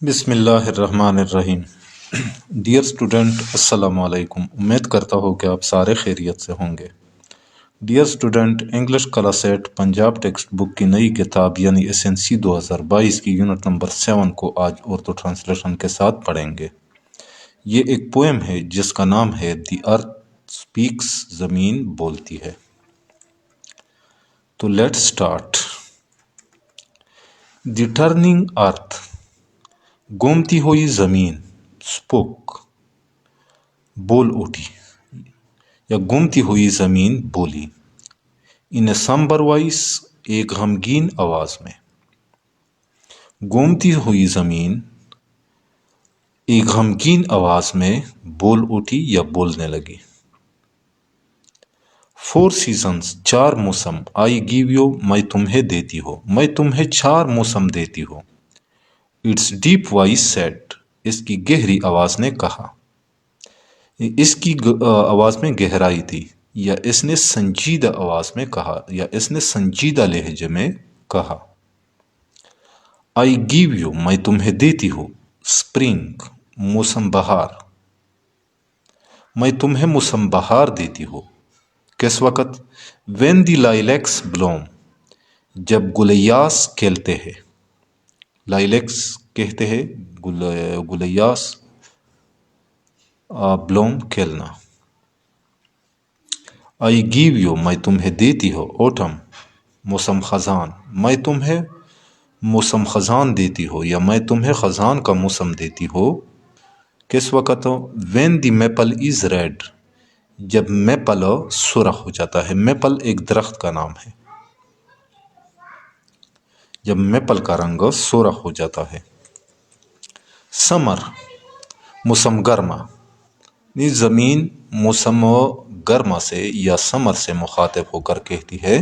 بسم اللہ الرحمن الرحیم۔ ڈیئر اسٹوڈنٹ، السلام علیکم۔ امید کرتا ہوں کہ آپ سارے خیریت سے ہوں گے۔ Dear student, English class 8 Punjab text book کی نئی کتاب یعنی SNC 2022 کی یونٹ نمبر 7 کو آج اردو ٹرانسلیشن کے ساتھ پڑھیں گے۔ یہ ایک پوئم ہے جس کا نام ہے دی ارتھ اسپیکس، زمین بولتی ہے۔ تو لیٹ اسٹارٹ۔ دی ٹرننگ ارتھ، گھومتی ہوئی زمین، اسپوک بول اٹھی یا گھومتی ہوئی زمین بولی، ان اے سمبر وائس، ایک غمگین آواز میں۔ گھومتی ہوئی زمین ایک غمگین آواز میں بول اٹھی یا بولنے لگی۔ 4 سیزنز، 4 موسم، آئی گیو یو، میں تمہیں دیتی ہوں، میں تمہیں 4 موسم دیتی ہوں۔ اٹس ڈیپ وائس سیڈ، اس کی گہری آواز نے کہا۔ اس کی آواز میں گہرائی تھی، یا اس نے سنجیدہ آواز میں کہا، یا اس نے سنجیدہ لہجے میں کہا۔ آئی گیو یو، میں تمہیں دیتی ہوں، اسپرنگ، موسم بہار، میں تمہیں موسم بہار دیتی ہوں۔ کس وقت؟ وین دی لائلیکس بلوم، جب گلیاس کھیلتے ہیں۔ لائلیکس کہتے ہیں گلیاس، بلوم کھیلنا۔ آئی گیو یو، میں تمہیں دیتی ہوں، اوٹم، موسم خزان، میں تمہیں موسم خزان دیتی ہوں، یا میں تمہیں خزان کا موسم دیتی ہوں۔ کس وقت؟ When the maple is red, جب میپل سرخ ہو جاتا ہے۔ میپل ایک درخت کا نام ہے، جب میپل کا رنگ سرخ ہو جاتا ہے۔ سمر، موسم گرما، زمین موسم گرما سے یا سمر سے مخاطب ہو کر کہتی ہے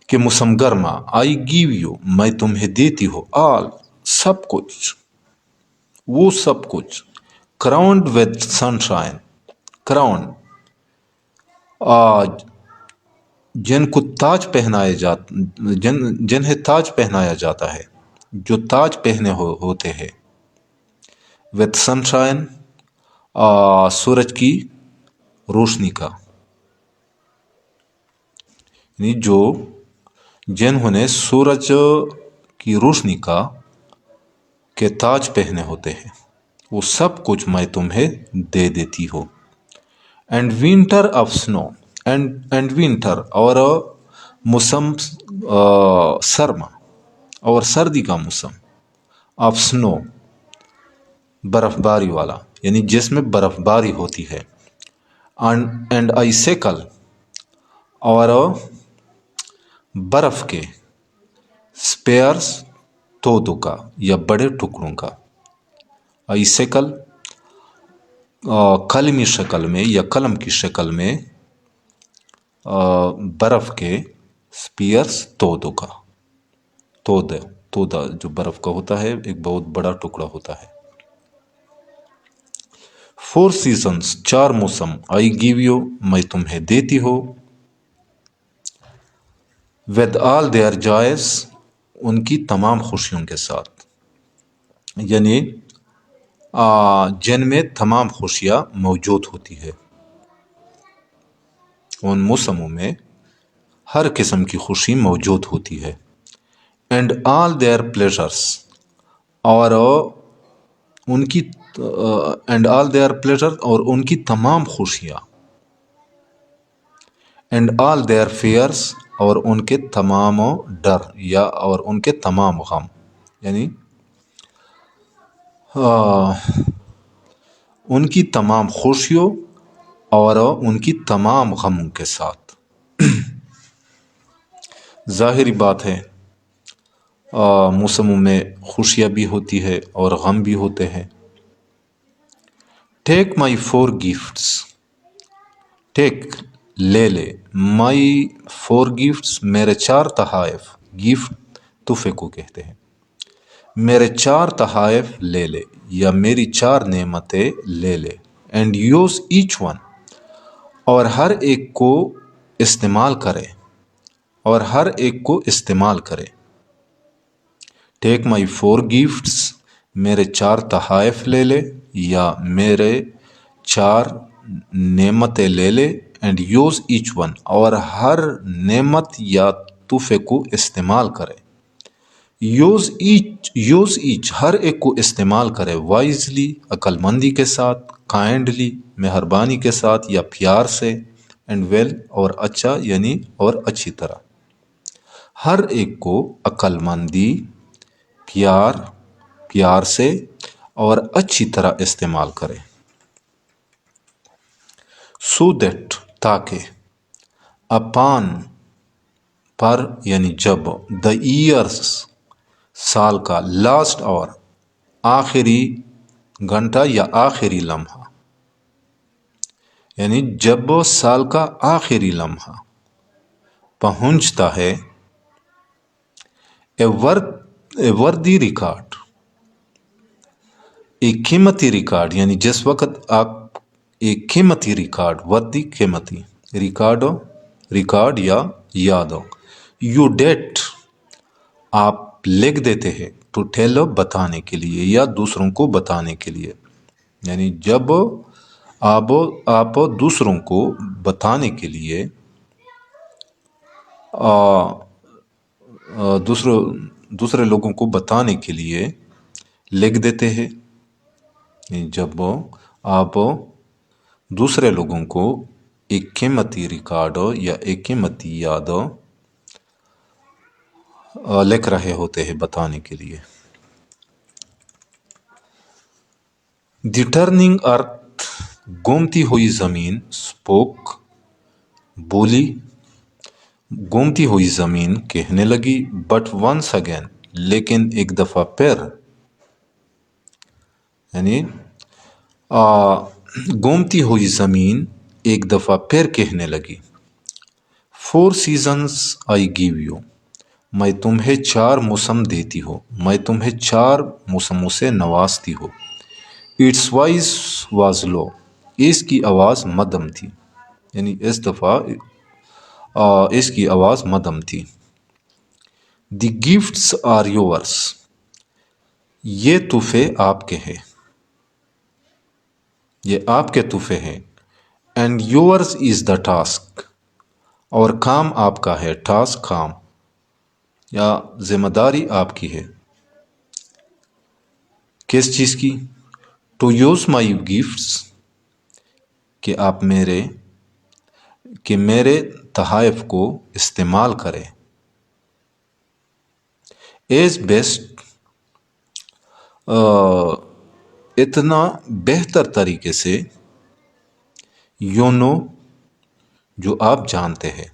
کہ موسم گرما، آئی گیو یو، میں تمہیں دیتی ہوں، آل، سب کچھ، وہ سب کچھ، crowned with sunshine, crowned, جن کو تاج پہنائے جنہیں تاج پہنایا جاتا ہے، جو تاج پہنے ہوتے ہیں۔ وتھ سن شائن، سورج کی روشنی کا، یعنی جنہوں نے سورج کی روشنی کے تاج پہنے ہوتے ہیں، وہ سب کچھ میں تمہیں دے دیتی ہوں۔ اینڈ ونٹر آف سنو، اینڈ ونٹر، اور موسم سرما اور سردی کا موسم، آف سنو، برف باری والا، یعنی جس میں برف باری ہوتی ہے۔ اینڈ آئی سیکل، اور برف کے، اسپیئرس، تودوں کا یا بڑے ٹکڑوں کا۔ آئی سیکل، قلمی شکل میں یا قلم کی شکل میں، برف کے، اسپیئرس، تودوں کا، تودا جو برف کا ہوتا ہے ایک بہت بڑا ٹکڑا ہوتا ہے۔ 4 سیزنز، 4 موسم، آئی گیو یو، میں تمہیں دیتی ہوں۔ ود آل دیئر جوائز، ان کی تمام خوشیوں کے ساتھ، یعنی جن میں تمام خوشیاں موجود ہوتی ہے۔ ان موسموں میں ہر قسم کی خوشی موجود ہوتی ہے۔ اینڈ آل دیئر پلیزرس، اور ان کی اینڈ آل دیئر پلیزر، اور ان کی تمام خوشیاں۔ اینڈ آل دیئر فیئرس، اور ان کے تمام ڈر یا اور ان کے تمام غم، یعنی ان کی تمام خوشیوں اور ان کی تمام غموں کے ساتھ۔ ظاہری بات ہے، موسموں میں خوشیاں بھی ہوتی ہے اور غم بھی ہوتے ہیں۔ ٹیک مائی 4 گفٹس، ٹیک، لے لے، مائی 4 گفٹس، میرے 4 تحائف، گفٹ تحفے کو کہتے ہیں، میرے 4 تحائف لے لے، یا میری 4 نعمتیں لے لے۔ اینڈ یوز ایچ ون، اور ہر ایک کو استعمال کرے، اور ہر ایک کو استعمال کرے۔ ٹیک مائی 4 گفٹس، میرے 4 تحائف لے لے یا میرے 4 نعمتیں لے لے اینڈ یوز ایچ ون اور ہر نعمت یا تحفے کو استعمال کرے. یوز ایچ ہر ایک کو استعمال کرے. وائزلی عقل مندی کے ساتھ، کائنڈلی مہربانی کے ساتھ یا پیار سے، اینڈ ویل اور اچھا یعنی اور اچھی طرح. ہر ایک کو عقل مندی، پیار سے اور اچھی طرح استعمال کرے. سو دیٹ تاکہ، اپان پر یعنی جب، دا ایئرس سال کا، لاسٹ اور آخری گھنٹہ یا آخری لمحہ، یعنی جب سال کا آخری لمحہ پہنچتا ہے. اے وردی ریکارڈ، ایک قیمتی ریکارڈ، یعنی جس وقت آپ ایک قیمتی ریکارڈ، وردی قیمتی، ریکارڈ یا یاد ہو. یو ڈیٹ آپ لکھ دیتے ہیں، ٹو ٹیل بتانے کے لیے یا دوسروں کو بتانے کے لیے. یعنی جب آپ دوسروں کو بتانے کے لیے دوسرے لوگوں کو بتانے کے لیے لکھ دیتے ہیں. جب آپ دوسرے لوگوں کو ایک قیمتی ریکارڈ یا ایک قیمتی یاد لکھ رہے ہوتے ہیں بتانے کے لیے. دی ٹرننگ ارتھ، گھومتی ہوئی زمین، اسپوک بولی، گھومتی ہوئی زمین کہنے لگی. بٹ ونس اگین، لیکن ایک دفعہ پھر، یعنی گھومتی ہوئی زمین ایک دفعہ پھر کہنے لگی. 4 seasons I give you، میں تمہیں 4 موسم دیتی ہوں، میں تمہیں 4 موسموں سے نوازتی ہوں. Its voice was low، اس کی آواز مدھم تھی، یعنی اس دفعہ اس کی آواز مدھم تھی. The gifts are yours، یہ تحفے آپ کے ہیں، یہ آپ کے تحفے ہیں. And yours is the task، اور کام آپ کا ہے. ٹاسک کام یا ذمہ داری آپ کی ہے. کس چیز کی؟ ٹو یوز مائی گفٹس، کہ آپ میرے تحائف کو استعمال کریں. ایز بیسٹ، اتنا بہتر طریقے سے، یو نو، جو آپ جانتے ہیں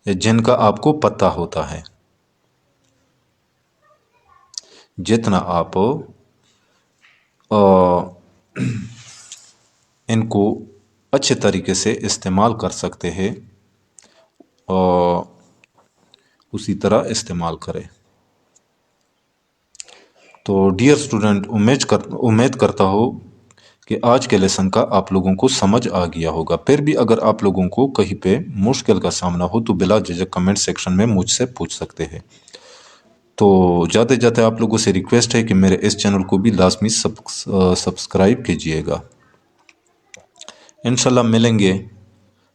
یا جن کا آپ کو پتہ ہوتا ہے. جتنا آپ ان کو اچھے طریقے سے استعمال کر سکتے ہیں اسی طرح استعمال کریں. تو ڈیئر اسٹوڈنٹ، امید کرتا ہوں کہ آج کے لیسن کا آپ لوگوں کو سمجھ آ گیا ہوگا. پھر بھی اگر آپ لوگوں کو کہیں پہ مشکل کا سامنا ہو تو بلا جھجک کمنٹ سیکشن میں مجھ سے پوچھ سکتے ہیں. تو جاتے جاتے آپ لوگوں سے ریکویسٹ ہے کہ میرے اس چینل کو بھی لازمی سبسکرائب کیجئے گا. انشاءاللہ ملیں گے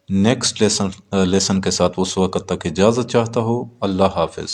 نیکسٹ لیسن کے ساتھ. اس وقت تک اجازت چاہتا ہوں. اللہ حافظ.